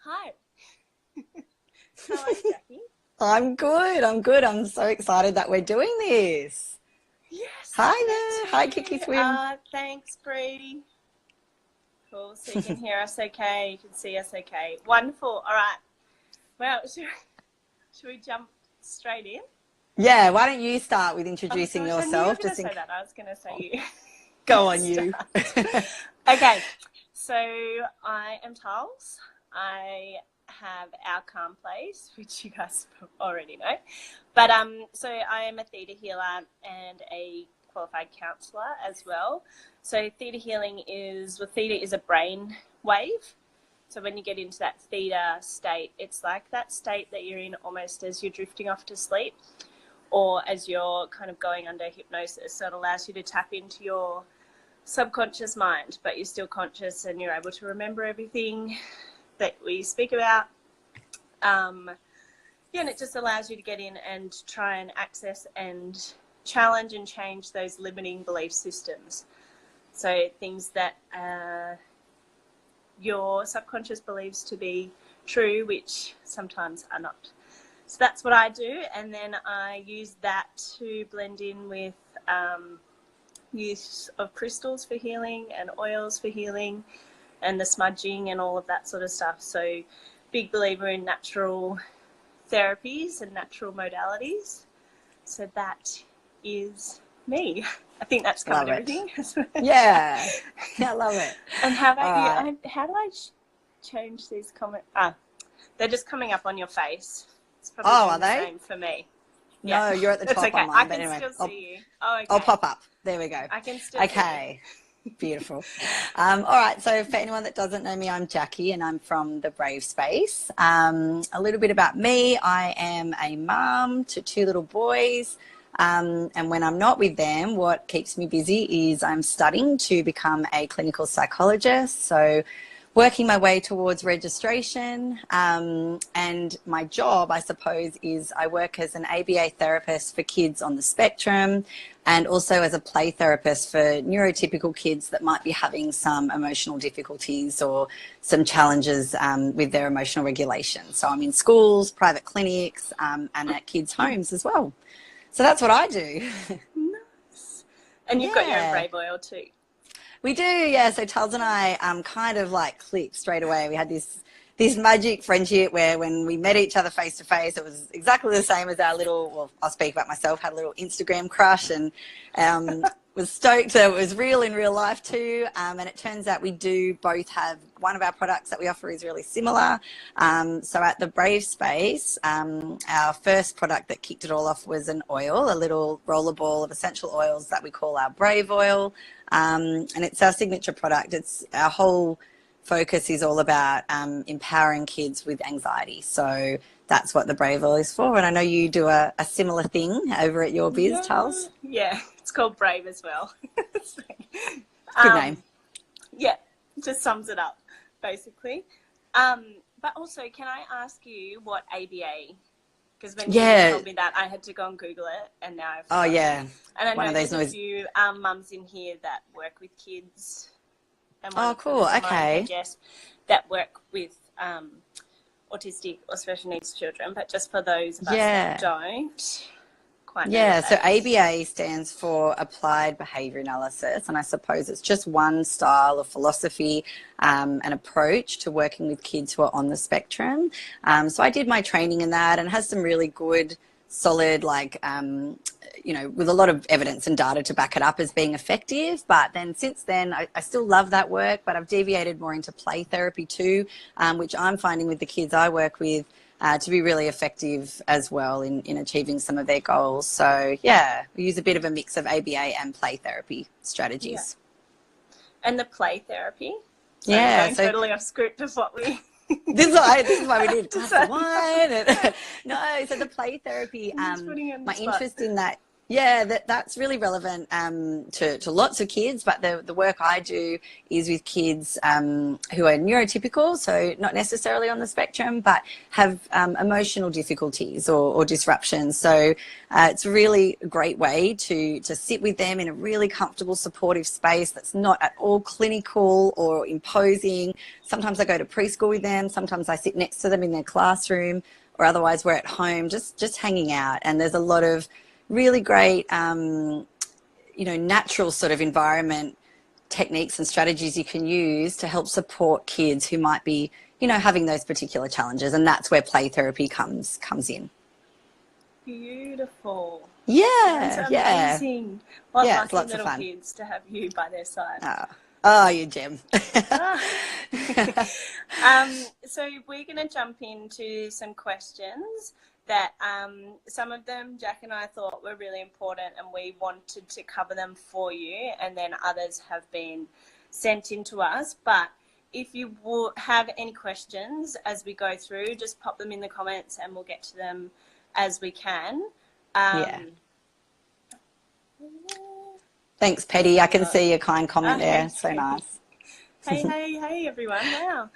Hi. How are you, Jackie? I'm good. I'm good. I'm so excited that we're doing this. Yes, Hi me there. Hi, Kiki too. Swim. Thanks, Bree. Cool. So you can hear us okay. You can see us okay. Wonderful. All right. Well, should we jump straight in? Yeah, why don't you start with Oh introducing gosh, I knew you were yourself? going to say that. I was going to say you. Go You on, you. start. Okay. So I am Charles. I have our calm place, which you guys already know. But so I am a theta healer and a qualified counsellor as well. So theta healing is, well, theta is a brain wave. So when you get into that theta state, it's like that state that you're in almost as you're drifting off to sleep or as you're kind of going under hypnosis. So it allows you to tap into your subconscious mind, but you're still conscious and you're able to remember everything that we speak about. Yeah, and it just allows you to get in and try and access and challenge and change those limiting belief systems. So things that your subconscious believes to be true, which sometimes are not. So that's what I do, and then I use that to blend in with use of crystals for healing and oils for healing and the smudging and all of that sort of stuff. So big believer in natural therapies and natural modalities. So that is me. I think that's covered Love it. everything. Yeah. I love it. And how All about right. you? How do I change these comments? They're just coming up on your face. It's probably Oh, doing are the they? same for me. No, Yeah, you're at the that's top okay. on I mine. But can anyway, still see you. Oh, I'll okay. pop up. There we go. I can still see you. Okay. Beautiful. All right. So for anyone that doesn't know me, I'm Jackie and I'm from the Brave Space. A little bit about me. I am a mum to two little boys. And when I'm not with them, what keeps me busy is I'm studying to become a clinical psychologist. So working my way towards registration. And my job, I suppose, is I work as an ABA therapist for kids on the spectrum and also as a play therapist for neurotypical kids that might be having some emotional difficulties or some challenges with their emotional regulation. So I'm in schools, private clinics, and at kids' homes as well. So that's what I do. Nice. And you've got your own Yeah. brave oil too. We do, yeah. So Charles and I kind of like clicked straight away. We had this magic friendship where when we met each other face to face, it was exactly the same as our little, well, I'll speak about myself, had a little Instagram crush and was stoked that it was real in real life too. And it turns out we do both have, one of our products that we offer is really similar. So at the Brave Space, our first product that kicked it all off was an oil, a little roller ball of essential oils that we call our Brave Oil. And it's our signature product. It's our whole focus is all about empowering kids with anxiety. So that's what the Brave Oil is for. And I know you do a similar thing over at your biz, Charles. Yeah, it's called Brave as well. So, Good name. Yeah, just sums it up, basically. But also, can I ask you what ABA? Because when you told me that, I had to go and Google it, and now I've Oh, yeah. And I One know of those there's a noise. few mums in here that work with kids. And Oh, cool. Okay. Yes, that work with autistic or special needs children. But just for those of us that don't quite know Yeah, what so that is. ABA stands for Applied Behaviour Analysis, and I suppose it's just one style of philosophy and approach to working with kids who are on the spectrum. So I did my training in that and has some really good, solid, like, with a lot of evidence and data to back it up as being effective. But then since then, I still love that work, but I've deviated more into play therapy too, which I'm finding with the kids I work with, to be really effective as well in achieving some of their goals. So, yeah, we use a bit of a mix of ABA and play therapy strategies. Yeah. And the play therapy. So Yeah. going totally off script of what we... This is why we did glass of wine. No, so the play therapy, I'm just putting you on the my spot. interest in that, Yeah, that's really relevant to lots of kids, but the work I do is with kids who are neurotypical, so not necessarily on the spectrum, but have emotional difficulties or disruptions. So it's really a great way to sit with them in a really comfortable, supportive space that's not at all clinical or imposing. Sometimes I go to preschool with them, sometimes I sit next to them in their classroom, or otherwise we're at home just hanging out. And there's a lot of really great, natural sort of environment techniques and strategies you can use to help support kids who might be, having those particular challenges. And that's where play therapy comes in. Beautiful. Yeah, Sounds yeah. amazing. What Yeah, lucky it's lots of little fun. kids to have you by their side. Oh, you gem. So we're going to jump into some questions that some of them Jack and I thought were really important and we wanted to cover them for you, and then others have been sent in to us. But if you have any questions as we go through, just pop them in the comments and we'll get to them as we can. Yeah. Thanks, Petty. I can see your kind comment there. So nice. Hey, everyone. Wow.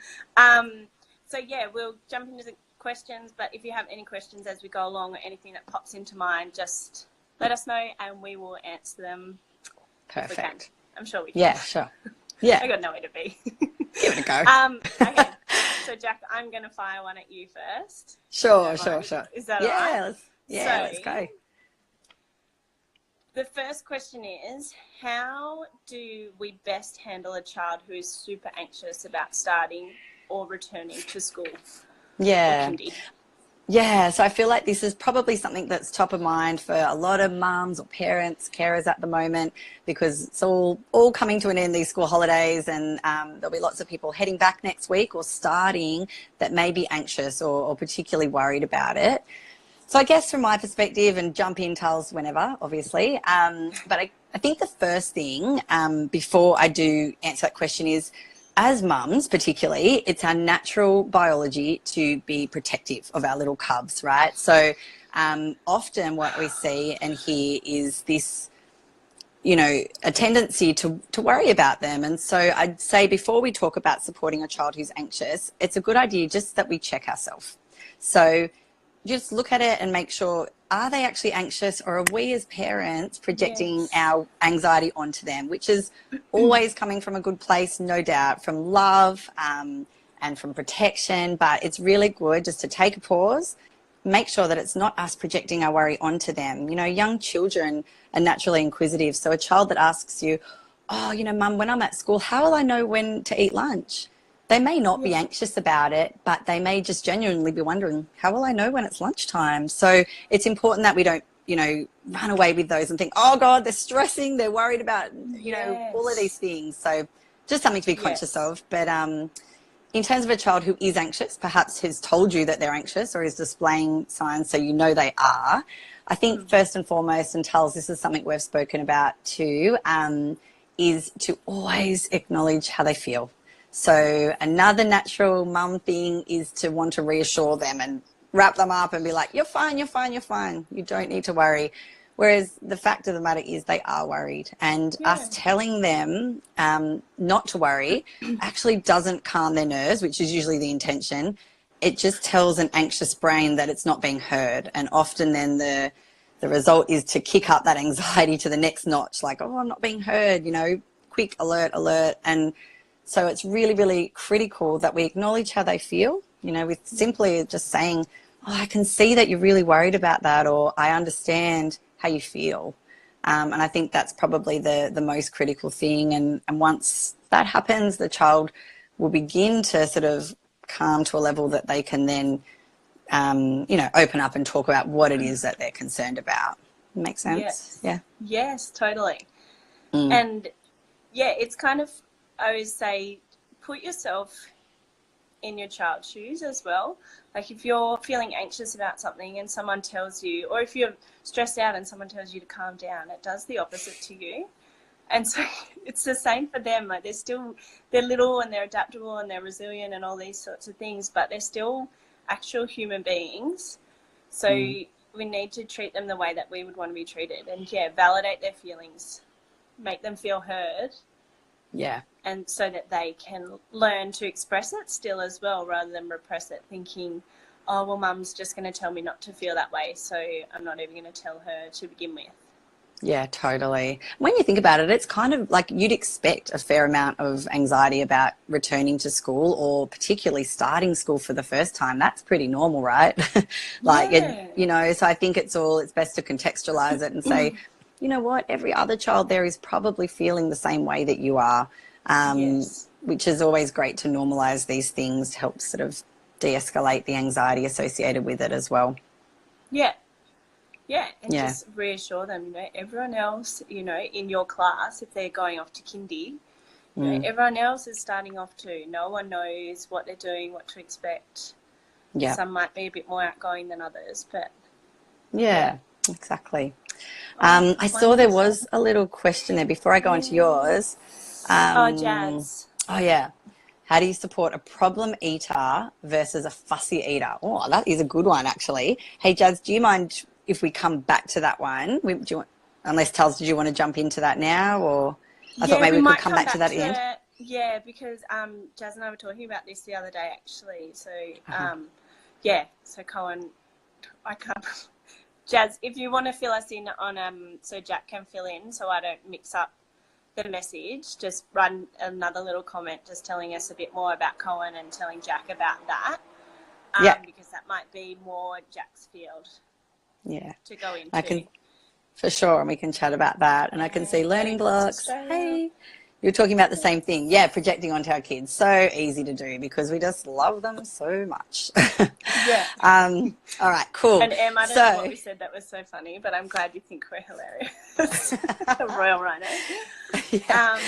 So, yeah, we'll jump into the questions, but if you have any questions as we go along or anything that pops into mind, just let us know and we will answer them. Perfect. If we can. I'm sure we can. Yeah, sure. Yeah. I got nowhere to be. Give it a go. Okay. So, Jack, I'm going to fire one at you first. Sure. Is that all right? Let's go. The first question is, how do we best handle a child who is super anxious about starting or returning to school? Yeah. Yeah, so I feel like this is probably something that's top of mind for a lot of mums or parents, carers at the moment, because it's all coming to an end, these school holidays, and there'll be lots of people heading back next week or starting that may be anxious or particularly worried about it. So I guess from my perspective, and jump in, Tals, whenever, obviously, but I think the first thing before I do answer that question is, as mums particularly, it's our natural biology to be protective of our little cubs, right? So often what we see and hear is this, a tendency to worry about them. And so I'd say before we talk about supporting a child who's anxious, it's a good idea just that we check ourselves. So just look at it and make sure, are they actually anxious, or are we as parents projecting our anxiety onto them, which is always coming from a good place, no doubt, from love and from protection. But it's really good just to take a pause, make sure that it's not us projecting our worry onto them. Young children are naturally inquisitive. So a child that asks you, oh, Mum, when I'm at school, how will I know when to eat lunch? They may not be anxious about it, but they may just genuinely be wondering, how will I know when it's lunchtime? So it's important that we don't, run away with those and think, oh God, they're stressing, they're worried about, all of these things. So just something to be conscious of. But in terms of a child who is anxious, perhaps has told you that they're anxious or is displaying signs so they are, I think first and foremost, and Tals, this is something we've spoken about too, is to always acknowledge how they feel. So another natural mum thing is to want to reassure them and wrap them up and be like, you're fine, you're fine, you're fine. You don't need to worry. Whereas the fact of the matter is they are worried, and us telling them not to worry actually doesn't calm their nerves, which is usually the intention. It just tells an anxious brain that it's not being heard. And often then the result is to kick up that anxiety to the next notch, like, oh, I'm not being heard, quick alert. And so it's really, really critical that we acknowledge how they feel, with simply just saying, oh, I can see that you're really worried about that, or I understand how you feel. And I think that's probably the most critical thing. And once that happens, the child will begin to sort of calm to a level that they can then, open up and talk about what it is that they're concerned about. Make sense? Yes. Yeah. Yes, totally. And it's kind of, I always say, put yourself in your child's shoes as well. Like if you're feeling anxious about something and someone tells you, or if you're stressed out and someone tells you to calm down, it does the opposite to you. And so it's the same for them. Like they're little and they're adaptable and they're resilient and all these sorts of things, but they're still actual human beings. So we need to treat them the way that we would want to be treated, and validate their feelings, make them feel heard. Yeah. And so that they can learn to express it still as well, rather than repress it, thinking, oh, well, mum's just going to tell me not to feel that way, so I'm not even going to tell her to begin with. Yeah, totally. When you think about it, it's kind of like you'd expect a fair amount of anxiety about returning to school, or particularly starting school for the first time. That's pretty normal, right? Like, Yeah. so I think it's best to contextualize it and say, you know what, every other child there is probably feeling the same way that you are, Yes. which is always great to normalize these things, help sort of de-escalate the anxiety associated with it as well. Yeah. Yeah, and Yeah. just reassure them, everyone else, in your class, if they're going off to kindy, everyone else is starting off too. No one knows what they're doing, what to expect. Yeah. Some might be a bit more outgoing than others, but... Yeah, exactly. I saw there was a little question there before I go into yours. Jazz. Oh, yeah. How do you support a problem eater versus a fussy eater? Oh, that is a good one, actually. Hey, Jazz, do you mind if we come back to that one? Unless, Tals, did you want to jump into that now? Or I thought maybe we could come back to that at the end. Yeah, because Jazz and I were talking about this the other day, actually. So, so Cohen, I can't... Jazz, if you want to fill us in on, so Jack can fill in so I don't mix up the message, just run another little comment just telling us a bit more about Cohen and telling Jack about that. Because that might be more Jack's field to go into. For sure, and we can chat about that. And I can see learning blocks. Hey, you're talking about the same thing. Yeah, projecting onto our kids. So easy to do because we just love them so much. Yeah. All right, cool. And Em, I don't know what we said that was so funny, but I'm glad you think we're hilarious. Royal Rhino. Yeah.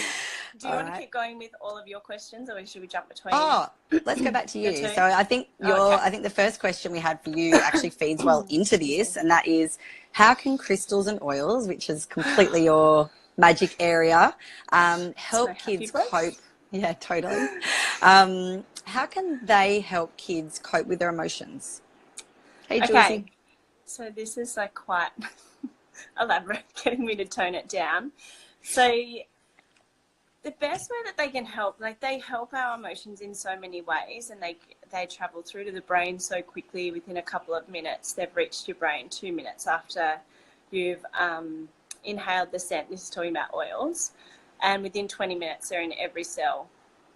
Do you want to keep going with all of your questions, or should we jump between? Oh, let's go back to you. So I think I think the first question we had for you actually feeds well into this, and that is, how can crystals and oils, which is completely your magic area, help kids cope? Yeah, totally. How can they help kids cope with their emotions? Hey, Joycey. So this is like quite elaborate, getting me to tone it down. So the best way that they can help, like they help our emotions in so many ways, and they travel through to the brain so quickly. Within a couple of minutes, they've reached your brain 2 minutes after you've inhaled the scent. This is talking about oils. And within 20 minutes, they're in every cell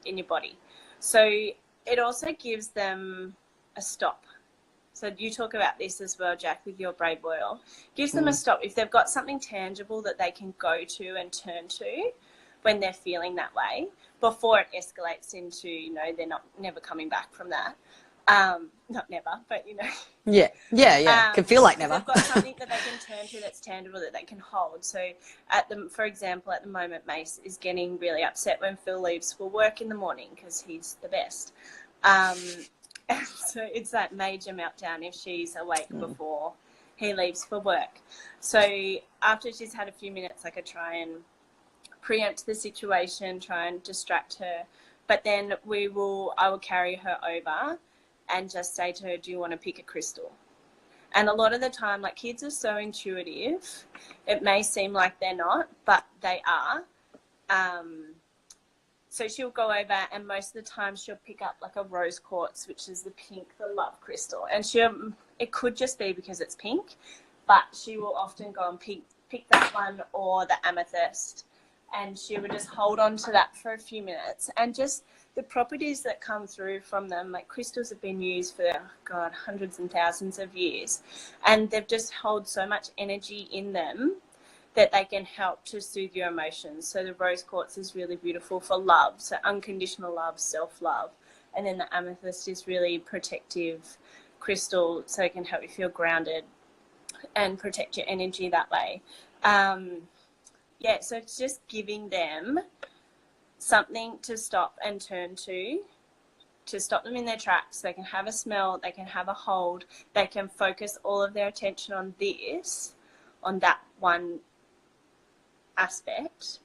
in your body. So it also gives them a stop. So you talk about this as well, Jack, with your brave oil. Gives them a stop. If they've got something tangible that they can go to and turn to when they're feeling that way, before it escalates into, they're never coming back from that. Not never, but, Yeah. Can feel like never. They've got something that they can turn to that's tangible, that they can hold. So, for example, at the moment, Mace is getting really upset when Phil leaves for work in the morning because he's the best. So it's that major meltdown if she's awake before he leaves for work. So after she's had a few minutes, I could try and preempt the situation, try and distract her. But then I will carry her over and just say to her, do you want to pick a crystal? And a lot of the time, like, kids are so intuitive. It may seem like they're not, but they are. So she'll go over, and most of the time she'll pick up like a rose quartz, which is the pink, the love crystal. And it could just be because it's pink, but she will often go and pick that one or the amethyst, and she would just hold on to that for a few minutes. And just the properties that come through from them, like crystals have been used for, hundreds and thousands of years, and they've just hold so much energy in them that they can help to soothe your emotions. So the rose quartz is really beautiful for love, so unconditional love, self-love. And then the amethyst is really protective crystal, so it can help you feel grounded and protect your energy that way. So it's just giving them something to stop and turn to stop them in their tracks. They can have a smell, they can have a hold, they can focus all of their attention on that one aspect.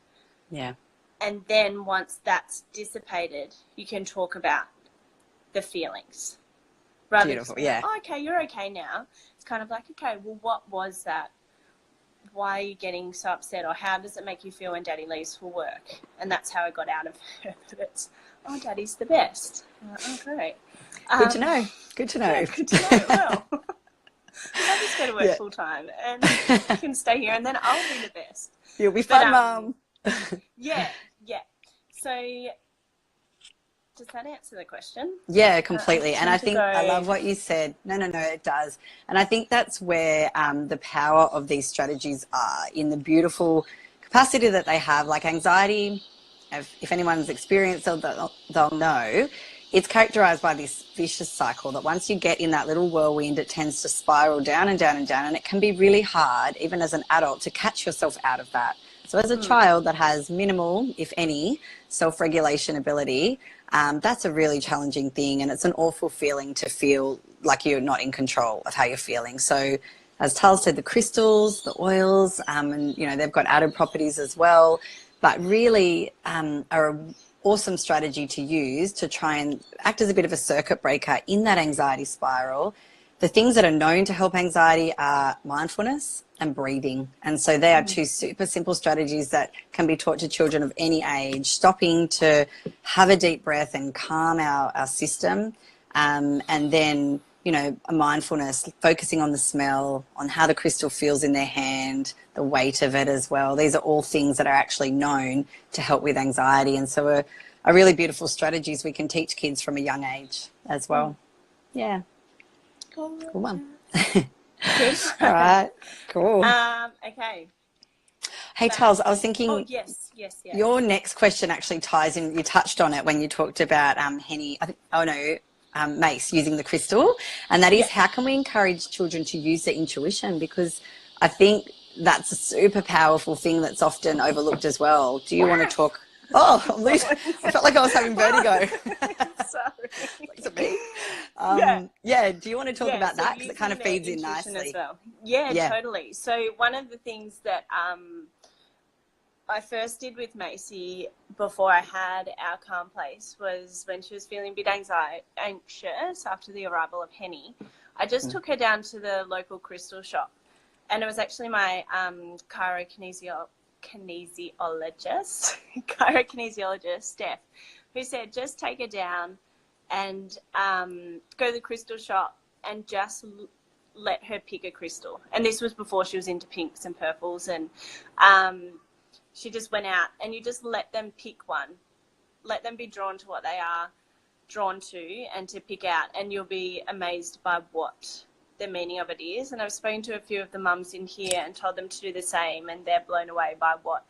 Yeah. And then once that's dissipated, you can talk about the feelings. rather Beautiful, than, yeah. oh, okay, you're okay now. It's kind of like, okay, well, what was that? Why are you getting so upset, or how does it make you feel when Daddy leaves for work? And that's how I got out of her. That it's, oh, Daddy's the best. I'm like, oh, great. Good to know. Good to know. Yeah, good to know. Well, I'll just go to work Yeah. full time and you can stay here, and then I'll be the best. You'll be fun, Mum. Yeah. So, does that answer the question? Yeah, completely. And I tend to think go- I love what you said. No, it does. And I think that's where the power of these strategies are, in the beautiful capacity that they have. Like anxiety, if anyone's experienced it, they'll know, it's characterized by this vicious cycle that once you get in that little whirlwind, it tends to spiral down and down and down. And it can be really hard, even as an adult, to catch yourself out of that. So as a child that has minimal, if any, self-regulation ability, that's a really challenging thing, and it's an awful feeling to feel like you're not in control of how you're feeling. So as Tal said, the crystals, the oils, and you know, they've got added properties as well, but really are an awesome strategy to use to try and act as a bit of a circuit breaker in that anxiety spiral. The things that are known to help anxiety are mindfulness and breathing. And so they are two super simple strategies that can be taught to children of any age, stopping to have a deep breath and calm our system. And then, you know, a mindfulness, focusing on the smell, on how the crystal feels in their hand, the weight of it as well. These are all things that are actually known to help with anxiety. And so are really beautiful strategies we can teach kids from a young age as well. Yeah. Cool one. Good. All right. Cool. Okay. Hey, Tals, I was thinking. Oh, yes. Your next question actually ties in. You touched on it when you talked about Henny. Mace using the crystal, and that is how can we encourage children to use their intuition? Because I think that's a super powerful thing that's often overlooked as well. Do you want to talk? Oh, I felt like I was having vertigo. Sorry. Is it me? Do you want to talk about that? Because it kind of feeds in nicely. As well. Yeah, totally. So one of the things that I first did with Macy before I had our calm place was when she was feeling a bit anxious after the arrival of Henny. I just took her down to the local crystal shop, and it was actually my chirokinesiologist, Steph, who said just take her down and go to the crystal shop and just let her pick a crystal. And this was before she was into pinks and purples, and she just went out, and you just let them pick one. Let them be drawn to what they are drawn to and to pick out, and you'll be amazed by what the meaning of it is. And I've spoken to a few of the mums in here and told them to do the same, and they're blown away by what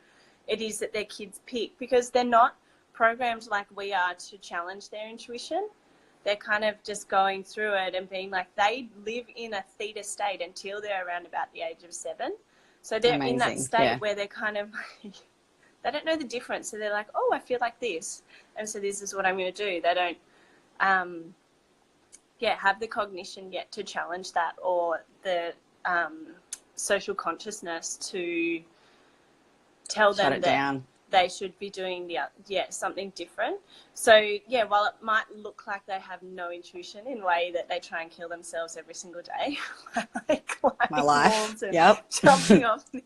it is that their kids pick, because they're not programmed like we are to challenge their intuition. They're kind of just going through it and being like, they live in a theta state until they're around about the age of 7. So they're in that state where they're kind of like, they don't know the difference. So they're like, oh, I feel like this, and so this is what I'm going to do. They don't have the cognition yet to challenge that, or the social consciousness to tell them that they should be doing something different. So while it might look like they have no intuition in a way that they try and kill themselves every single day, like my life, and jumping off things,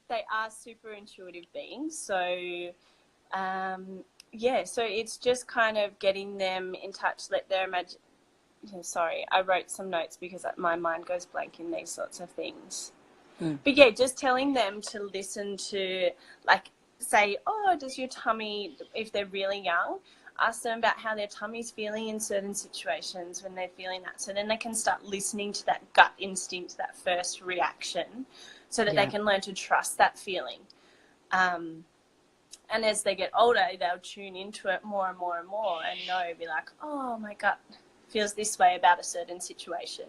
they are super intuitive beings. So so it's just kind of getting them in touch, let their sorry, I wrote some notes because my mind goes blank in these sorts of things. But just telling them to listen to, like, say, oh, does your tummy, if they're really young, ask them about how their tummy's feeling in certain situations when they're feeling that. So then they can start listening to that gut instinct, that first reaction, so that they can learn to trust that feeling. And as they get older, they'll tune into it more and more and more and be like, oh, my gut feels this way about a certain situation.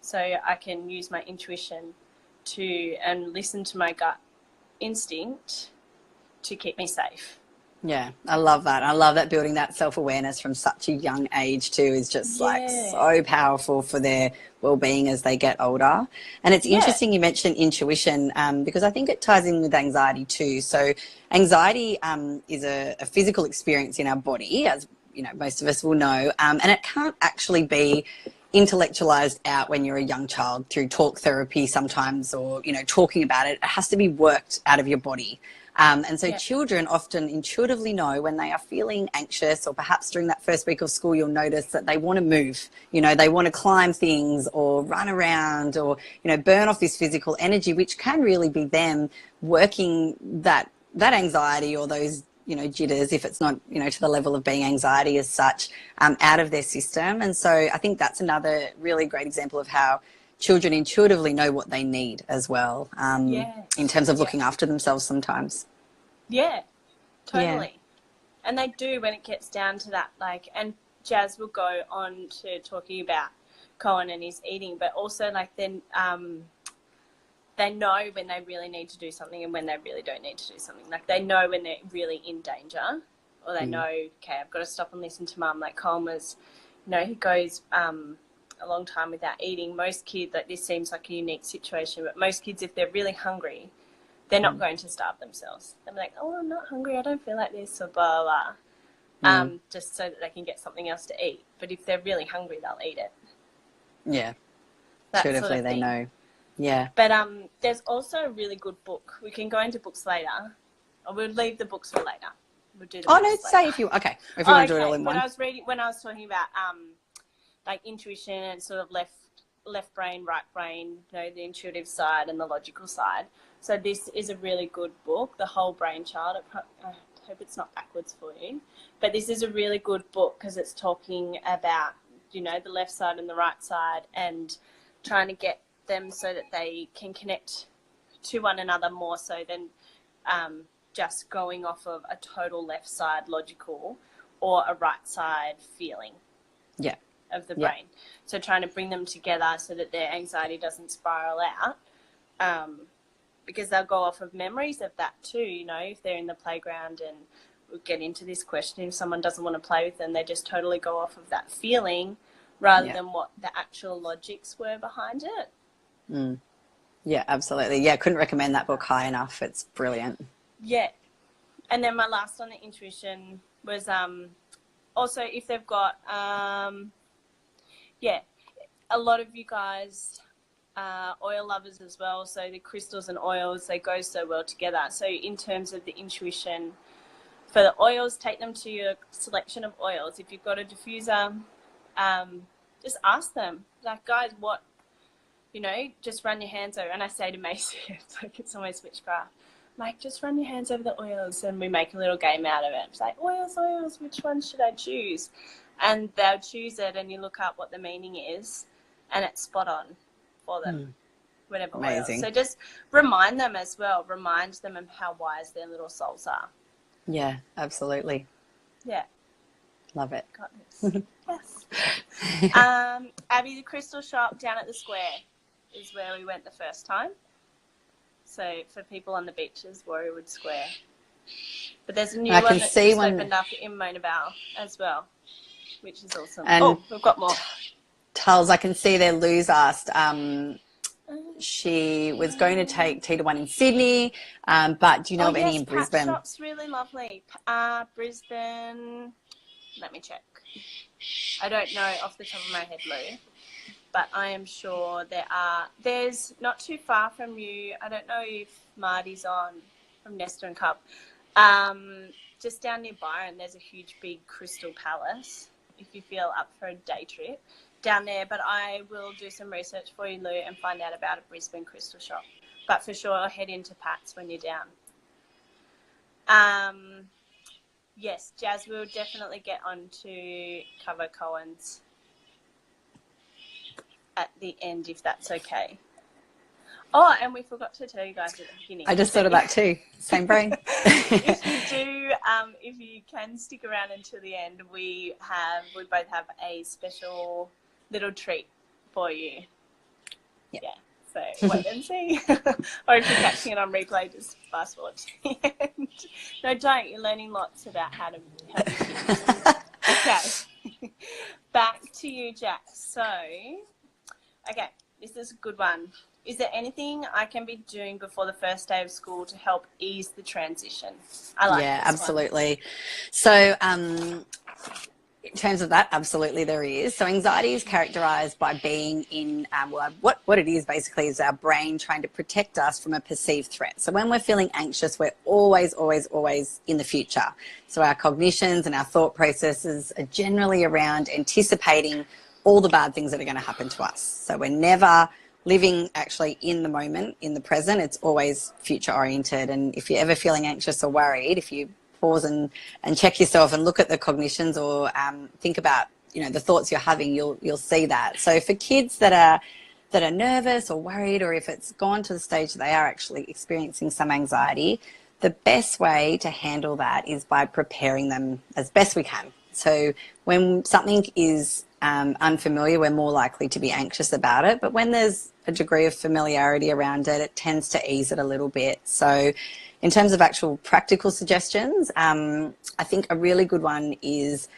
So I can use my intuition and listen to my gut instinct to keep me safe. Yeah, I love that. I love that building that self-awareness from such a young age too is just like so powerful for their well-being as they get older. And it's interesting you mentioned intuition because I think it ties in with anxiety too. So anxiety is a physical experience in our body, as most of us will know. And it can't actually be intellectualized out when you're a young child through talk therapy sometimes, or, talking about it. It has to be worked out of your body. And so children often intuitively know when they are feeling anxious, or perhaps during that first week of school, you'll notice that they want to move, they want to climb things or run around, or, burn off this physical energy, which can really be them working that anxiety, or those, jitters, if it's not, to the level of being anxiety as such, out of their system. And so I think that's another really great example of how children intuitively know what they need as well, in terms of looking after themselves sometimes. Yeah, totally. Yeah. And they do when it gets down to that, and Jazz will go on to talking about Cohen and his eating, but also then they know when they really need to do something and when they really don't need to do something. They know when they're really in danger, or they know, okay, I've got to stop and listen to mum. Like Cohen was, he goes a long time without eating. Most kids, this seems like a unique situation, but most kids, if they're really hungry, they're not going to starve themselves. They'll be like, oh, I'm not hungry, I don't feel like this, or blah, blah, blah. Just so that they can get something else to eat. But if they're really hungry, they'll eat it. Yeah, intuitively they know. Yeah. But there's also a really good book. We can go into books later. Or we'll leave the books for later. We'll do the books later. Say if you want to do it all in one. When I was talking about intuition and sort of left brain, right brain, the intuitive side and the logical side. So this is a really good book, The Whole Brain Child. I hope it's not backwards for you. But this is a really good book because it's talking about, the left side and the right side, and trying to get them so that they can connect to one another more so than just going off of a total left side logical or a right side feeling of the brain. So trying to bring them together so that their anxiety doesn't spiral out, because they'll go off of memories of that too, if they're in the playground, and we'll get into this question, if someone doesn't want to play with them, they just totally go off of that feeling rather than what the actual logics were behind it. Yeah, absolutely. Yeah, couldn't recommend that book high enough. It's brilliant. Yeah. And then my last on the intuition was also if they've got, a lot of you guys are oil lovers as well. So the crystals and oils, they go so well together. So in terms of the intuition for the oils, take them to your selection of oils. If you've got a diffuser, just ask them, guys, what, just run your hands over. And I say to Macy, it's almost witchcraft. Just run your hands over the oils, and we make a little game out of it. It's like, oils, which one should I choose? And they'll choose it, and you look up what the meaning is, and it's spot on for them, whatever oils. So just remind them as well. Remind them of how wise their little souls are. Yeah, absolutely. Yeah. Love it. Got this. Yes. Abby, the crystal shop down at the square is where we went the first time. So for people on the beaches, Warriewood Square. But there's a new one that's just opened up in Mona Vale as well, which is awesome. And we've got more. Tulls, I can see there Lou's asked, she was going to take Tea to one in Sydney, but do you know of any in Brisbane? Pat Shop's really lovely. Brisbane, let me check. I don't know off the top of my head, Lou, but I am sure there's not too far from you. I don't know if Marty's on from Nesta and Cup. Just down near Byron, there's a huge big crystal palace if you feel up for a day trip down there. But I will do some research for you, Lou, and find out about a Brisbane crystal shop. But for sure, head into Pat's when you're down. Yes, Jazz, we'll definitely get on to cover Cohen's at the end, if that's okay. Oh, and we forgot to tell you guys at the beginning. I just thought of that too. Same brain. If you can stick around until the end, we both have a special little treat for you. Yep. Yeah. So wait and see. Or if you're catching it on replay, just fast forward to the end. No, don't. You're learning lots about how to Okay. Back to you, Jack. So, okay, this is a good one. Is there anything I can be doing before the first day of school to help ease the transition? I like this absolutely. One. So In terms of that, absolutely there is. So anxiety is characterized by being in, well, what it is basically is our brain trying to protect us from a perceived threat. So when we're feeling anxious, we're always, always, always in the future. So our cognitions and our thought processes are generally around anticipating all the bad things that are going to happen to us. So we're never living actually in the moment, in the present. It's always future oriented. And if you're ever feeling anxious or worried, if you pause and check yourself and look at the cognitions or think about, you know, the thoughts you're having, you'll see that. So for kids that are nervous or worried, or if it's gone to the stage that they are actually experiencing some anxiety, the best way to handle that is by preparing them as best we can. So when something is unfamiliar, we're more likely to be anxious about it. But when there's a degree of familiarity around it, it tends to ease it a little bit. So in terms of actual practical suggestions, I think a really good one is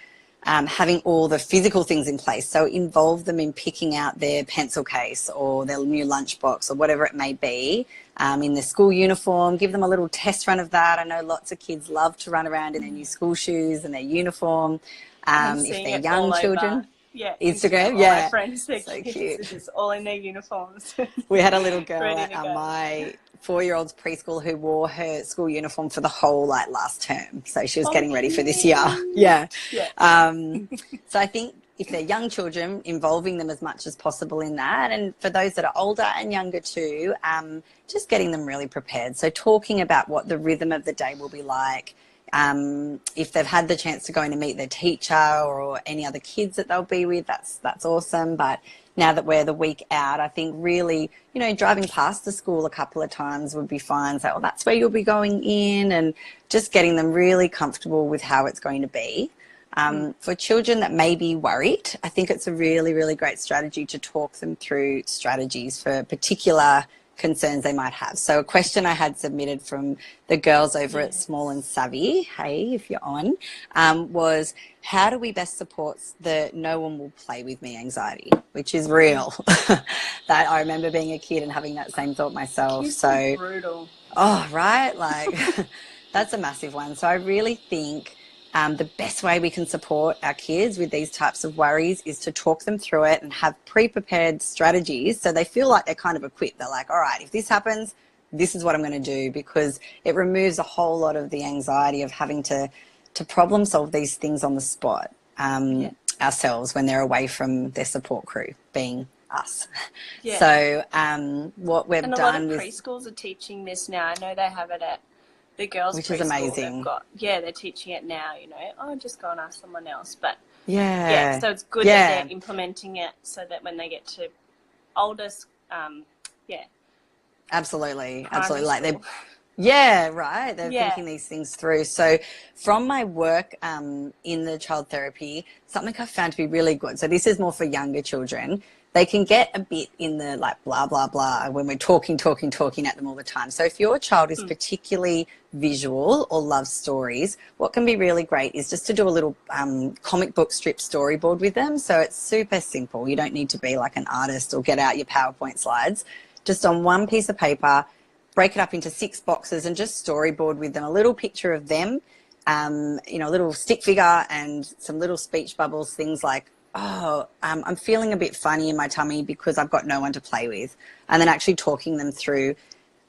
having all the physical things in place. So involve them in picking out their pencil case or their new lunchbox or whatever it may be, in their school uniform. Give them a little test run of that. I know lots of kids love to run around in their new school shoes and their uniform. If they're young children. Yeah, Instagram, all my friends, their so kids cute. are just all in their uniforms. We had a little girl Ready at to go. my 4-year-old's preschool who wore her school uniform for the whole last term. So she was getting ready for this year. Yeah. So I think if they're young children, involving them as much as possible in that. And for those that are older and younger too, just getting them really prepared. So talking about what the rhythm of the day will be like. If they've had the chance to go in and meet their teacher or any other kids that they'll be with, that's awesome. But now that we're the week out, I think really, you know, driving past the school a couple of times would be fine. So, that's where you'll be going in, and just getting them really comfortable with how it's going to be. For children that may be worried, I think it's a really, really great strategy to talk them through strategies for particular concerns they might have. So a question I had submitted from the girls over at Small and Savvy, hey, if you're on, was how do we best support the no one will play with me anxiety, which is real. That I remember being a kid and having that same thought myself. It's so brutal. Oh, right? Like that's a massive one. So I really think the best way we can support our kids with these types of worries is to talk them through it and have pre-prepared strategies so they feel like they're kind of equipped. They're like, all right, if this happens, this is what I'm going to do, because it removes a whole lot of the anxiety of having to problem solve these things on the spot ourselves when they're away from their support crew, being us. Yeah. So what we've done, a lot of preschools are teaching this now. I know they have it at the girls' which preschool. is amazing. They're teaching it now. You know, just go and ask someone else. But so it's good that they're implementing it so that when they get to oldest, absolutely, like school. they're thinking these things through. So from my work in the child therapy, something I found to be really good, so this is more for younger children, they can get a bit in the like blah, blah, blah when we're talking at them all the time. So if your child is particularly visual or loves stories, what can be really great is just to do a little comic book strip storyboard with them. So it's super simple. You don't need to be like an artist or get out your PowerPoint slides. Just on one piece of paper, break it up into 6 boxes and just storyboard with them a little picture of them, a little stick figure and some little speech bubbles, things like, I'm feeling a bit funny in my tummy because I've got no one to play with. And then actually talking them through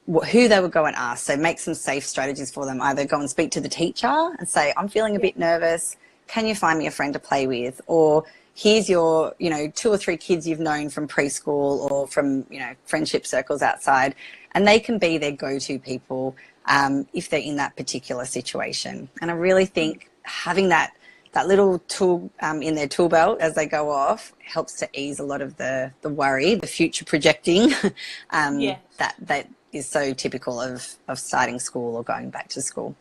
who they would go and ask. So make some safe strategies for them. Either go and speak to the teacher and say, I'm feeling a bit nervous. Can you find me a friend to play with? Or here's your, 2 or 3 kids you've known from preschool or from, friendship circles outside. And they can be their go-to people if they're in that particular situation. And I really think having that little tool in their tool belt as they go off helps to ease a lot of the worry, the future projecting that is so typical of starting school or going back to school.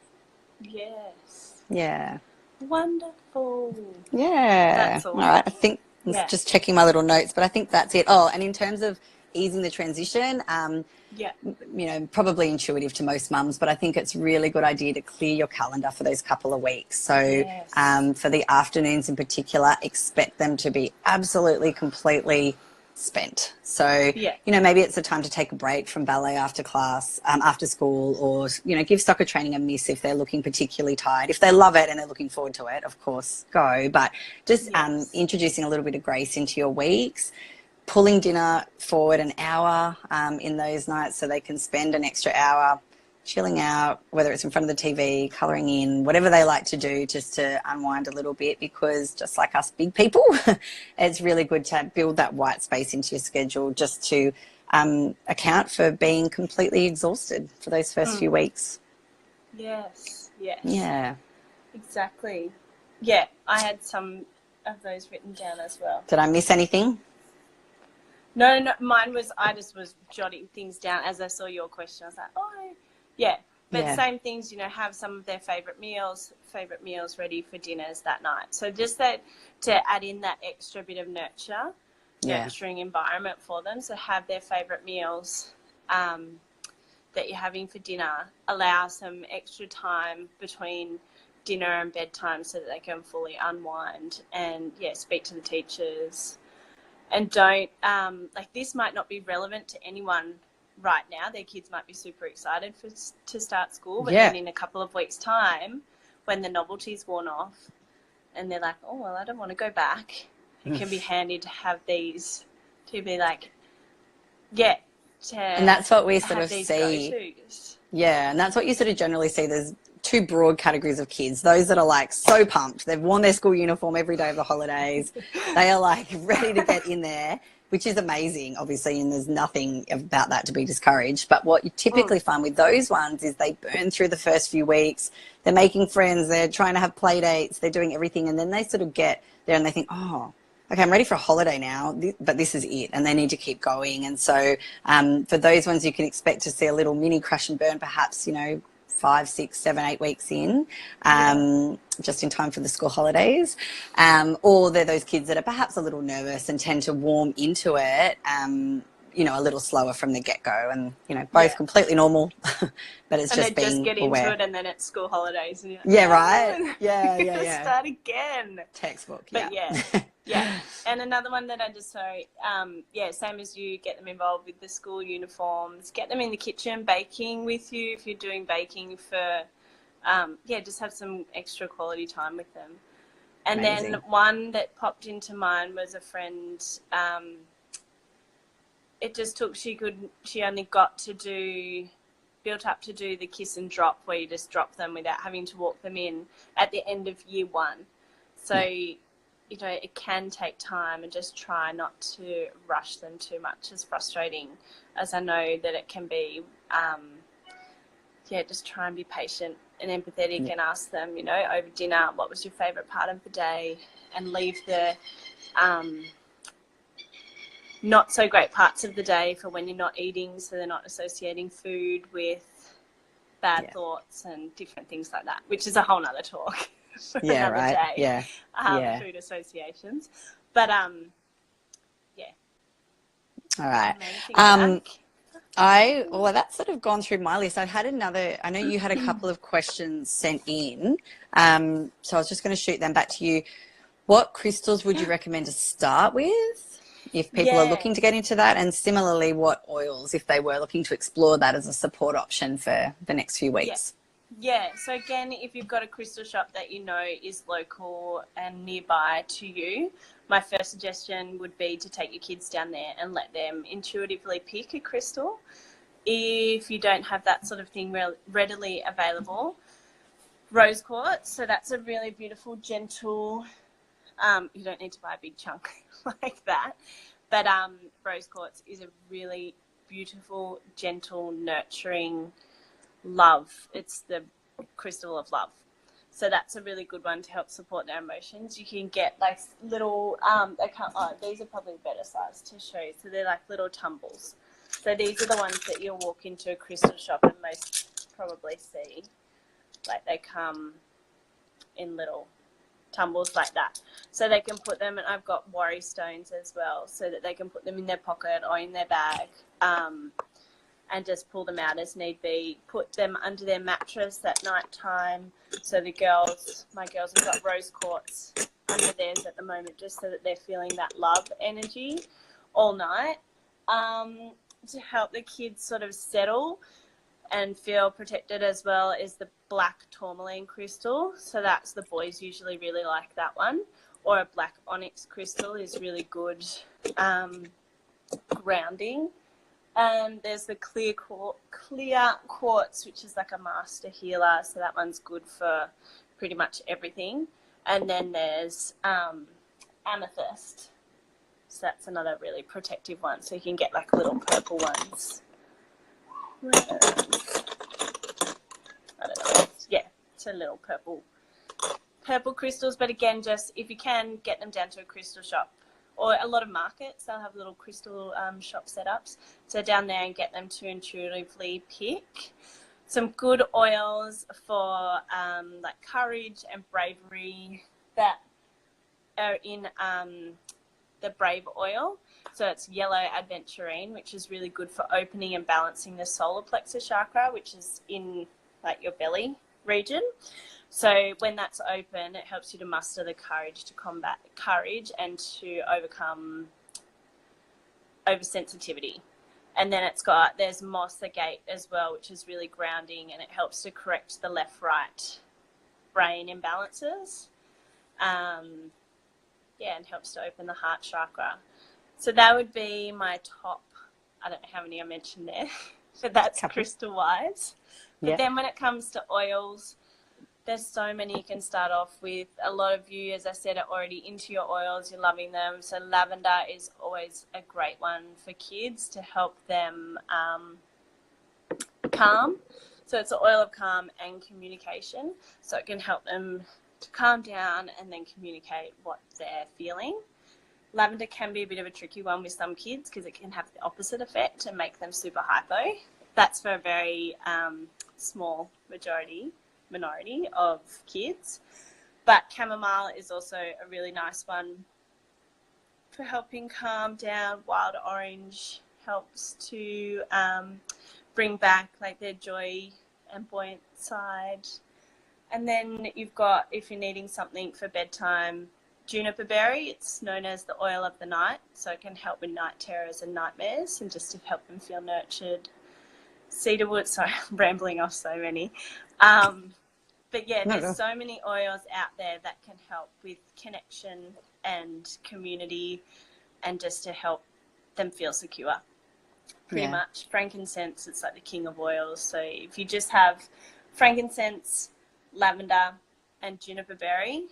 Yes. Yeah. Wonderful. Yeah. That's awesome. All right. I think I'm just checking my little notes, but I think that's it. Oh, and in terms of easing the transition, probably intuitive to most mums, but I think it's a really good idea to clear your calendar for those couple of weeks. So for the afternoons in particular, expect them to be absolutely, completely spent. So, Yeah. you know, maybe it's a time to take a break from ballet after class, after school, or, you know, give soccer training a miss if they're looking particularly tired. If they love it and they're looking forward to it, of course, go. But just Yes. introducing a little bit of grace into your weeks, pulling dinner forward an hour in those nights so they can spend an extra hour chilling out, whether it's in front of the TV, colouring in, whatever they like to do just to unwind a little bit, because just like us big people, it's really good to build that white space into your schedule just to account for being completely exhausted for those first few weeks. Yes, yes. Yeah. Exactly. Yeah, I had some of those written down as well. Did I miss anything? No, mine was, I just was jotting things down as I saw your question. I was like, oh, yeah. But Yeah. same things, you know, have some of their favourite meals ready for dinners that night. So just that, to add in that extra bit of nurturing environment for them. So have their favourite meals that you're having for dinner, allow some extra time between dinner and bedtime so that they can fully unwind and, speak to the teachers. And don't, this might not be relevant to anyone right now. Their kids might be super excited to start school, but then in a couple of weeks' time, when the novelty's worn off and they're like, oh, well, I don't want to go back, it can be handy to have these, to be like, and that's what we sort of see. Go-tos. Yeah, and that's what you sort of generally see. There's two broad categories of kids. Those that are like so pumped. They've worn their school uniform every day of the holidays. They are like ready to get in there, which is amazing, obviously, and there's nothing about that to be discouraged. But what you typically find with those ones is they burn through the first few weeks. They're making friends. They're trying to have play dates. They're doing everything. And then they sort of get there and they think, oh, okay, I'm ready for a holiday now, but this is it, and they need to keep going. And so for those ones, you can expect to see a little mini crash and burn, perhaps, 5, 6, 7, 8 weeks in, just in time for the school holidays. Or they're those kids that are perhaps a little nervous and tend to warm into it, a little slower from the get-go, and, both completely normal, but it's just being just get aware. into it, and then it's school holidays. And you're like, right? Yeah. Start again. Textbook, But yeah. And another one that I just saw, same as you, get them involved with the school uniforms, get them in the kitchen baking with you if you're doing baking for, just have some extra quality time with them. And Amazing. then one that popped into mind was a friend, it just took, she only got to built up to do the kiss and drop, where you just drop them without having to walk them in at the end of year 1. So, it can take time, and just try not to rush them too much, as frustrating as I know that it can be. Just try and be patient and empathetic and ask them, over dinner, what was your favourite part of the day, and leave the not so great parts of the day for when you're not eating, so they're not associating food with bad thoughts and different things like that, which is a whole nother talk. Another day. Food associations, but all right. That's sort of gone through my list. I know you had a couple of questions sent in, so I was just going to shoot them back to you. What crystals would you recommend to start with if people are looking to get into that, and similarly, what oils if they were looking to explore that as a support option for the next few weeks? So again, if you've got a crystal shop that is local and nearby to you, my first suggestion would be to take your kids down there and let them intuitively pick a crystal. If you don't have that sort of thing readily available, rose quartz. So that's a really beautiful, gentle, you don't need to buy a big chunk like that, but rose quartz is a really beautiful, gentle, nurturing love. It's the crystal of love. So that's a really good one to help support their emotions. You can get like little, these are probably better size to show you. So they're like little tumbles. So these are the ones that you'll walk into a crystal shop and most probably see. Like they come in little tumbles like that. So they can put them, and I've got worry stones as well, so that they can put them in their pocket or in their bag. And just pull them out as need be. Put them under their mattress at night time. So my girls have got rose quartz under theirs at the moment, just so that they're feeling that love energy. all night to help the kids sort of settle and feel protected as well is the black tourmaline crystal. So that's, the boys usually really like that one. Or a black onyx crystal is really good grounding. And there's the clear quartz, which is like a master healer. So that one's good for pretty much everything. And then there's amethyst. So that's another really protective one. So you can get like little purple ones. I don't know. Yeah, it's a little purple crystals. But again, just if you can, get them down to a crystal shop. Or a lot of markets, they'll have little crystal shop setups. So down there and get them to intuitively pick some good oils for like courage and bravery that are in the Brave oil. So it's yellow aventurine, which is really good for opening and balancing the solar plexus chakra, which is in like your belly region. So when that's open, it helps you to muster the courage to combat courage and to overcome oversensitivity. And then there's moss agate as well, which is really grounding, and it helps to correct the left-right brain imbalances. And helps to open the heart chakra. So that would be my top, I don't know how many I mentioned there, but that's crystal-wise. But then when it comes to oils, there's so many you can start off with. A lot of you, as I said, are already into your oils. You're loving them. So lavender is always a great one for kids to help them calm. So it's an oil of calm and communication. So it can help them to calm down and then communicate what they're feeling. Lavender can be a bit of a tricky one with some kids because it can have the opposite effect and make them super hypo. That's for a very small minority of kids. But chamomile is also a really nice one for helping calm down. Wild orange helps to bring back like their joy and buoyant side. And then you've got, if you're needing something for bedtime, juniper berry. It's known as the oil of the night, so it can help with night terrors and nightmares and just to help them feel nurtured. Cedarwood, sorry, I'm rambling off so many. But yeah, there's so many oils out there that can help with connection and community and just to help them feel secure. Pretty much. Frankincense, it's like the king of oils. So if you just have frankincense, lavender and juniper berry,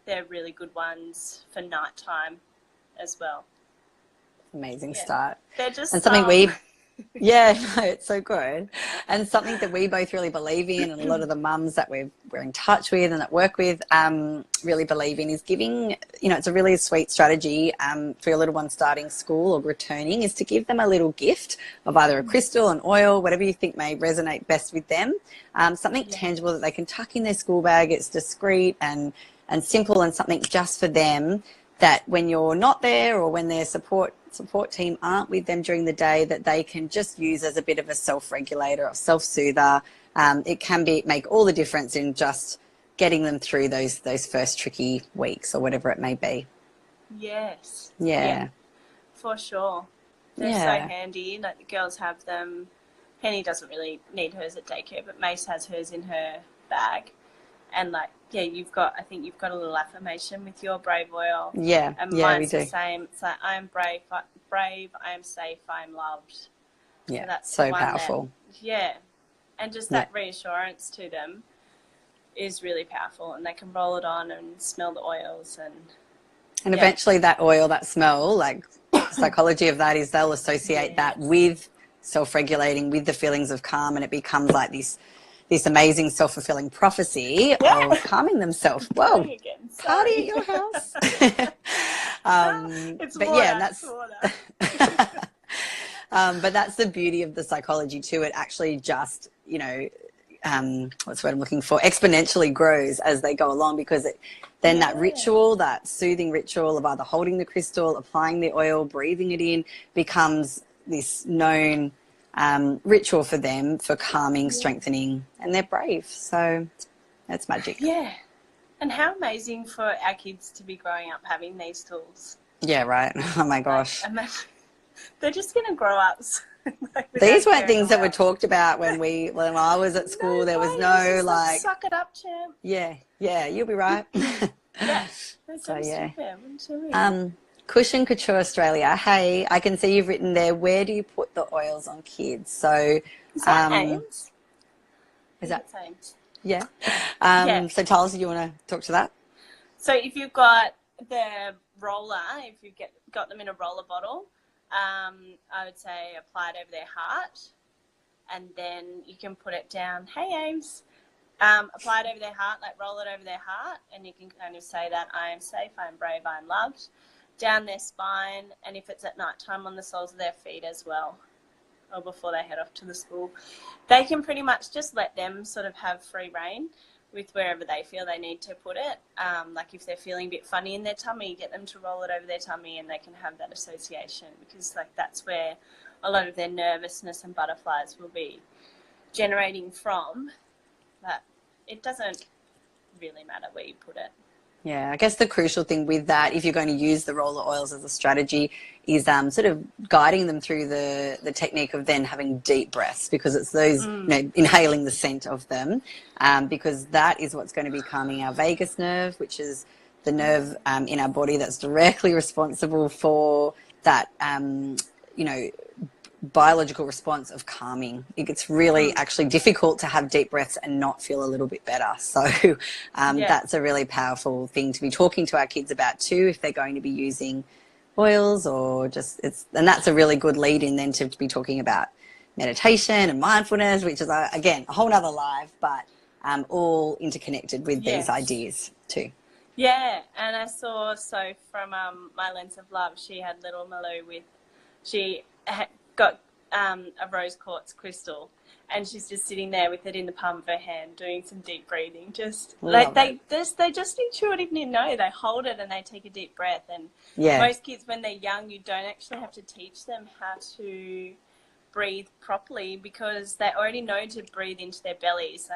they're really good ones for nighttime as well. Amazing start. They're just and something it's so good. And something that we both really believe in, and a lot of the mums that we're in touch with and that work with really believe in, is giving, it's a really sweet strategy for your little one starting school or returning, is to give them a little gift of either a crystal, an oil, whatever you think may resonate best with them. Something tangible that they can tuck in their school bag. It's discreet and simple, and something just for them, that when you're not there or when their support team aren't with them during the day, that they can just use as a bit of a self-regulator or self-soother. It can make all the difference in just getting them through those first tricky weeks or whatever it may be. Yes. Yeah. For sure. They're so handy. Like the girls have them. Penny doesn't really need hers at daycare, but Mace has hers in her bag. And I think you've got a little affirmation with your Brave oil. Yeah. And mine's the same. It's like, I am brave, I am safe, I am loved. Yeah. So that's so powerful. And just that reassurance to them is really powerful, and they can roll it on and smell the oils and eventually that oil, that smell, like psychology of that is they'll associate that with self-regulating, with the feelings of calm, and it becomes like this amazing self-fulfilling prophecy of calming themselves. Whoa, party at your house. It's but water, that's water. but that's the beauty of the psychology too. It actually just, what's the word I'm looking for, exponentially grows as they go along, because then that ritual, that soothing ritual of either holding the crystal, applying the oil, breathing it in, becomes this known ritual for them for calming, strengthening, and they're brave. So that's magic. Yeah. And how amazing for our kids to be growing up having these tools. Yeah, right. Oh my gosh. They're just going to grow up. Like, These without weren't caring things that were about- talked about when I was at school. There was way, no it's just like, suck it up, champ. yeah, you'll be right. Yeah, that's So, so yeah. stupid. What do you mean? Cushion Couture Australia. Hey, I can see you've written there, where do you put the oils on kids? So, Is that Ames? is that, It's Ames. yeah. Yeah. So, Charles, do you want to talk to that? So if you've got the roller, if you've got them in a roller bottle, I would say apply it over their heart, and then you can put it down. Hey, Ames. Apply it over their heart, like roll it over their heart, and you can kind of say that I am safe, I am brave, I am loved, down their spine, and if it's at night time, on the soles of their feet as well, or before they head off to the school. They can pretty much just let them sort of have free reign with wherever they feel they need to put it. Like if they're feeling a bit funny in their tummy, get them to roll it over their tummy, and they can have that association, because like that's where a lot of their nervousness and butterflies will be generating from. But it doesn't really matter where you put it. Yeah, I guess the crucial thing with that, if you're going to use the roller oils as a strategy, is sort of guiding them through the technique of then having deep breaths, because it's those, inhaling the scent of them, because that is what's going to be calming our vagus nerve, which is the nerve in our body that's directly responsible for that, biological response of calming. It gets really actually difficult to have deep breaths and not feel a little bit better. So that's a really powerful thing to be talking to our kids about too, if they're going to be using oils, or just and that's a really good lead in then to be talking about meditation and mindfulness, which is again a whole nother live, but all interconnected with these ideas too. Yeah, and I saw from My Lens of Love, she had little Malou she had got a rose quartz crystal, and she's just sitting there with it in the palm of her hand doing some deep breathing. Just like they just intuitively know. They hold it and they take a deep breath. And most kids, when they're young, you don't actually have to teach them how to breathe properly, because they already know to breathe into their bellies.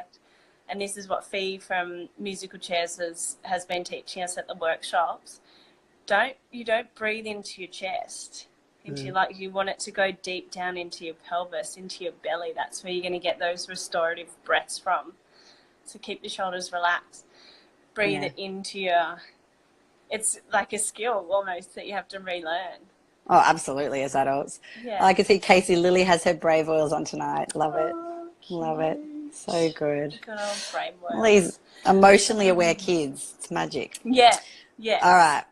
And this is what Fee from Musical Chairs has been teaching us at the workshops. You don't breathe into your chest. You want it to go deep down into your pelvis, into your belly. That's where you're going to get those restorative breaths from. So keep your shoulders relaxed. Breathe it into it's like a skill almost that you have to relearn. Oh, absolutely, as adults. Yeah. I can see Casey Lily has her brave oils on tonight. Love it. Love it. So good. Good old brave oils. All these emotionally aware kids. It's magic. Yeah. Yeah. All right.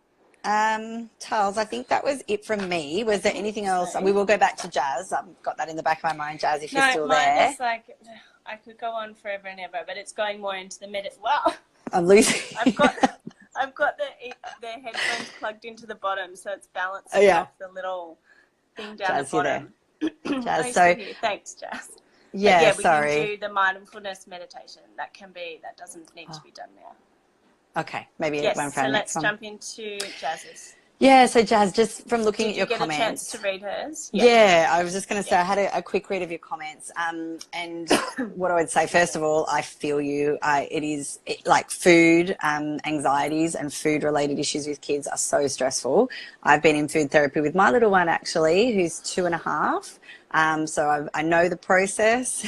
Charles, I think that was it from me. Was there anything else? We will go back to Jazz. I've got that in the back of my mind, Jazz, if you're still there. Is I could go on forever and ever, but it's going more into the Wow. I'm losing. I've got the headphones plugged into the bottom, so it's balancing off the little thing down Jazz, the bottom. Jazz, thanks, Jazz. Yeah, we sorry. can do the mindfulness meditation. That doesn't need to be done now. Okay, maybe one for so our let's next one. jump into Jazz's. Yeah, so Jazz, just from looking at your comments. Did you get a chance to read hers? Yeah, I was just going to say I had a quick read of your comments, and what I would say, first of all, I feel you. Like food anxieties and food-related issues with kids are so stressful. I've been in food therapy with my little one, actually, who's 2.5. So I know the process,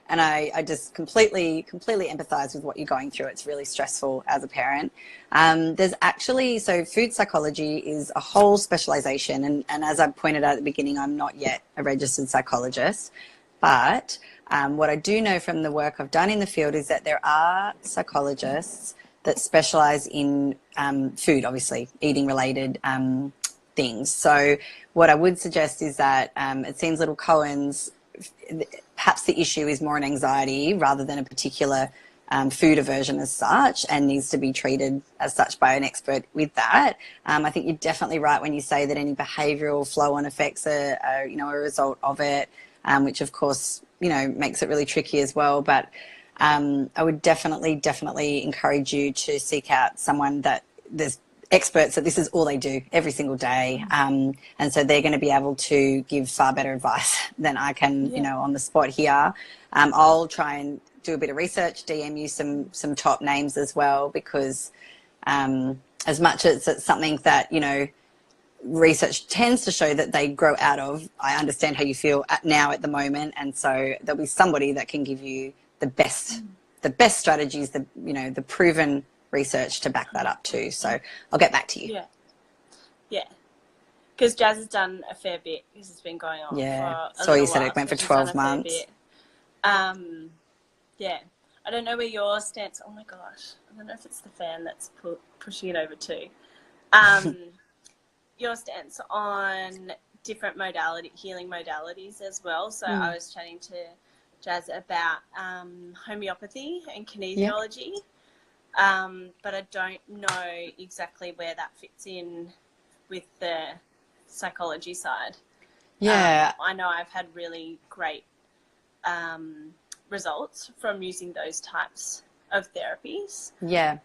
and I just completely empathize with what you're going through. It's really stressful as a parent. There's actually, so food psychology is a whole specialization. And as I pointed out at the beginning, I'm not yet a registered psychologist. But what I do know from the work I've done in the field is that there are psychologists that specialize in food, obviously, eating related things. So what I would suggest is that it seems little Cohen's, perhaps the issue is more an anxiety rather than a particular food aversion as such, and needs to be treated as such by an expert with that. I think you're definitely right when you say that any behavioural flow-on effects are a result of it, which of course, makes it really tricky as well. But I would definitely encourage you to seek out someone that there's experts that this is all they do every single day. And so they're going to be able to give far better advice than I can, on the spot here. I'll try and do a bit of research, DM you some top names as well, because as much as it's something that, research tends to show that they grow out of. I understand how you feel now at the moment, and so there'll be somebody that can give you the best strategies, the proven research to back that up too. So I'll get back to you. Yeah. Because Jazz has done a fair bit. This has been going on Yeah. for a So you little said while, it went so for she's 12 done a fair months. bit. Yeah. I don't know where your stance. Oh my gosh. I don't know if it's the fan that's pushing it over too. Your stance on different healing modalities as well. So I was chatting to Jazz about homeopathy and kinesiology, but I don't know exactly where that fits in with the psychology side. Yeah. I know I've had really great results from using those types of therapies. Yeah.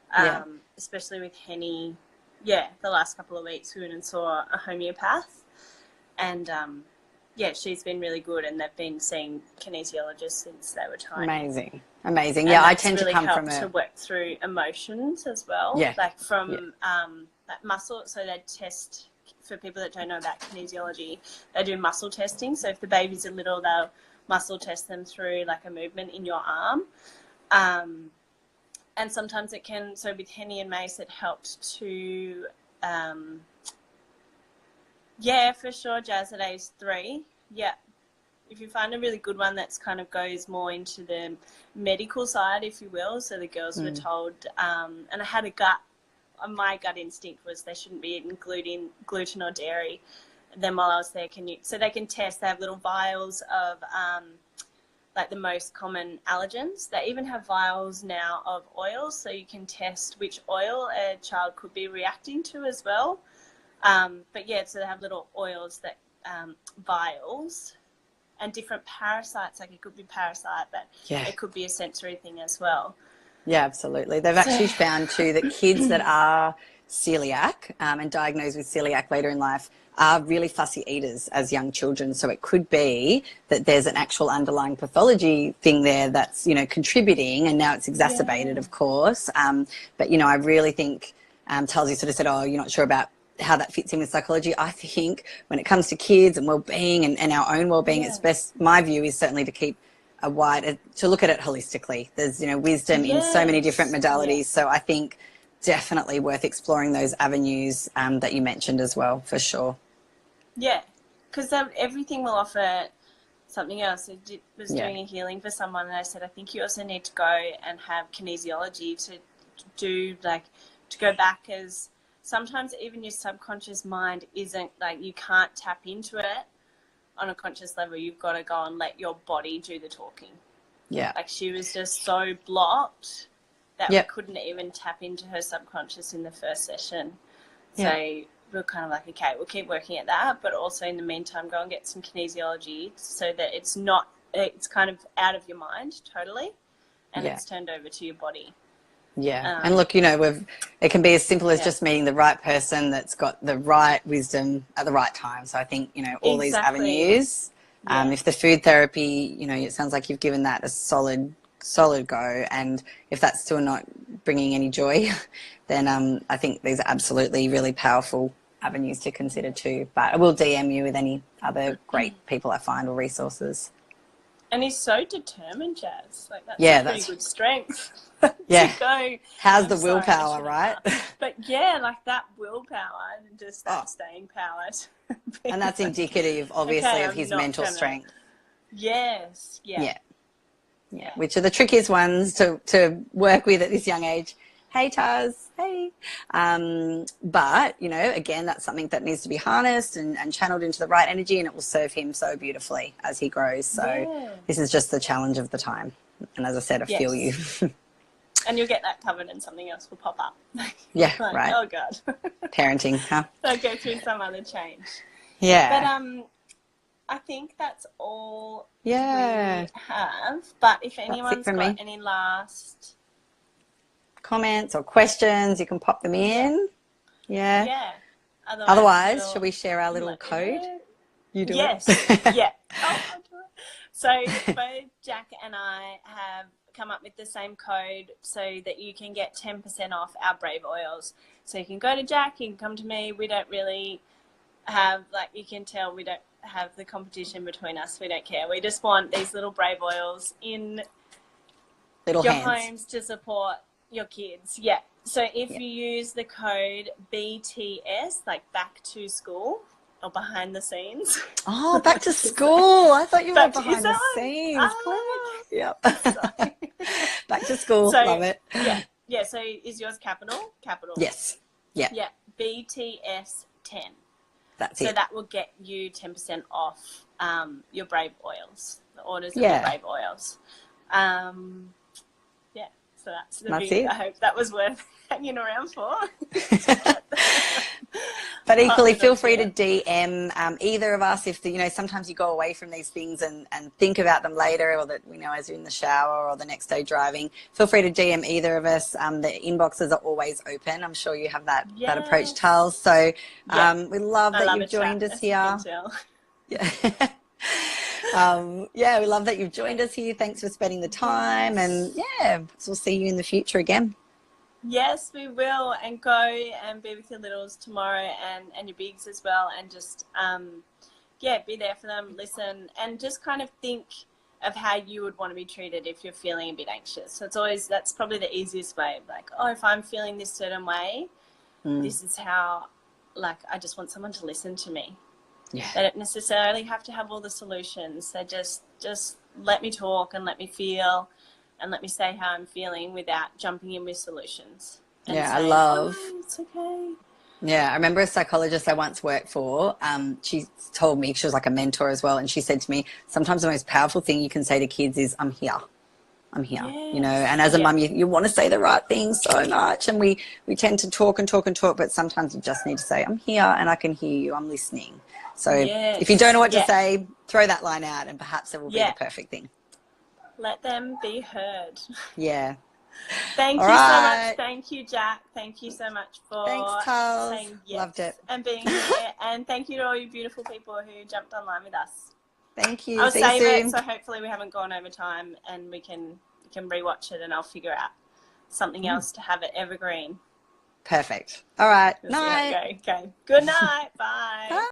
Especially with Henny. Yeah, the last couple of weeks we went and saw a homeopath, and she's been really good, and they've been seeing kinesiologists since they were tiny. Amazing. And yeah, I that's tend really to come helped from to work through emotions as well. Yeah. Like from like muscle. So they test, for people that don't know about kinesiology, they do muscle testing. So if the baby's a little, they'll muscle test them through like a movement in your arm. And sometimes it can, so with Henny and Mace, it helped to, for sure, Jazz at age 3. Yeah. If you find a really good one that's kind of goes more into the medical side, if you will. So the girls were told, and I had my gut instinct was they shouldn't be eating gluten or dairy. And then while I was there, so they can test, they have little vials of, like the most common allergens. They even have vials now of oils, so you can test which oil a child could be reacting to as well. But yeah, so they have little oils that vials, and different parasites. Like it could be parasite, but it could be a sensory thing as well. Yeah, absolutely. They've actually found too that kids that are celiac and diagnosed with celiac later in life are really fussy eaters as young children. So it could be that there's an actual underlying pathology thing there that's, contributing, and now it's exacerbated, of course. But, I really think, Tulsi sort of said, oh, you're not sure about how that fits in with psychology. I think when it comes to kids and well-being and our own well-being, it's best, my view is certainly to keep to look at it holistically. There's, wisdom in so many different modalities. So I think definitely worth exploring those avenues that you mentioned as well, for sure. Yeah, because everything will offer something else. I was doing a healing for someone, and I said, I think you also need to go and have kinesiology to do, like, to go back, as sometimes even your subconscious mind isn't, like, you can't tap into it on a conscious level. You've got to go and let your body do the talking. Yeah. Like, she was just so blocked that we couldn't even tap into her subconscious in the first session. So we're kind of like, okay, we'll keep working at that, but also in the meantime, go and get some kinesiology so that it's kind of out of your mind totally, and it's turned over to your body. Yeah. And look, it can be as simple as just meeting the right person that's got the right wisdom at the right time. So I think, all these avenues, if the food therapy, it sounds like you've given that a solid go. And if that's still not bringing any joy, then I think these are absolutely really powerful avenues to consider too. But I will DM you with any other great people I find or resources. And he's so determined, Jazz. Like, that's a pretty good strength. To go. How's the willpower, right? But like that willpower and just that staying power. And that's indicative, obviously, of his mental strength. Yes. Yeah. Which are the trickiest ones to work with at this young age. Hey, Taz. Hey. But, again, that's something that needs to be harnessed and channeled into the right energy, and it will serve him so beautifully as he grows. So this is just the challenge of the time. And as I said, I feel you. And you'll get that covered and something else will pop up. Right. Oh, God. Parenting, huh? They'll go through some other change. Yeah. But I think that's all we Yeah. have. But if anyone's got any last comments or questions, you can pop them in. Yeah. Otherwise, shall we share our little code? You do it? Yeah. I'll do it. So both Jack and I have come up with the same code so that you can get 10% off our Brave oils. So you can go to Jack, you can come to me. We don't really have, like, you can tell we don't have the competition between us. We don't care. We just want these little Brave Oils in Little your hands. homes to support your kids. Yeah. So if you use the code BTS, like back to school or behind the scenes. Oh, back to school. I thought you were Back to- behind is the that one? scenes. Ah. Yep. Sorry. Back to school. So, Love it. Yeah. Yeah. So is yours capital? Capital. Yes. Yeah. Yeah. BTS 10. That's So it. that will get you 10% off your Brave Oils, the orders of Yeah. your Brave Oils. Yeah, so that's the That's big, it. I hope that was worth hanging around for. But equally, Oh, feel that's free to it. DM either of us if, sometimes you go away from these things and think about them later, or that, as you're in the shower or the next day driving. Feel free to DM either of us. The inboxes are always open. I'm sure you have that approach, Yes. Charles. So Yeah. we love I that love you've a chat, joined us as you here. can tell. Yeah. We love that you've joined us here. Thanks for spending the time. And we'll see you in the future again. Yes, we will, and go and be with your littles tomorrow and your bigs as well, and just be there for them, listen, and just kind of think of how you would want to be treated if you're feeling a bit anxious. So that's probably the easiest way, like, oh, if I'm feeling this certain way, this is how, like, I just want someone to listen to me. Yeah. They don't necessarily have to have all the solutions. They just let me talk and let me feel and let me say how I'm feeling without jumping in with solutions. And Yeah, I saying, love. oh, it's okay. Yeah, I remember a psychologist I once worked for. She told me, she was like a mentor as well, and she said to me, sometimes the most powerful thing you can say to kids is, I'm here. I'm here, Yes. and as a mum, you want to say the right thing so much, and we tend to talk and talk and talk, but sometimes you just need to say, I'm here and I can hear you, I'm listening. So if you don't know what to say, throw that line out and perhaps it will be the perfect thing. Let them be heard. Yeah. Thank All you so right. much. Thank you, Jack. Thank you so much for Thanks, Charles. saying yes Loved it. and being here. And thank you to all you beautiful people who jumped online with us. Thank you. I'll See save you it, soon. so hopefully we haven't gone over time and we can rewatch it, and I'll figure out something else to have it evergreen. Perfect. All right. We'll see how Night. it goes. Okay. Good night. Bye. Bye.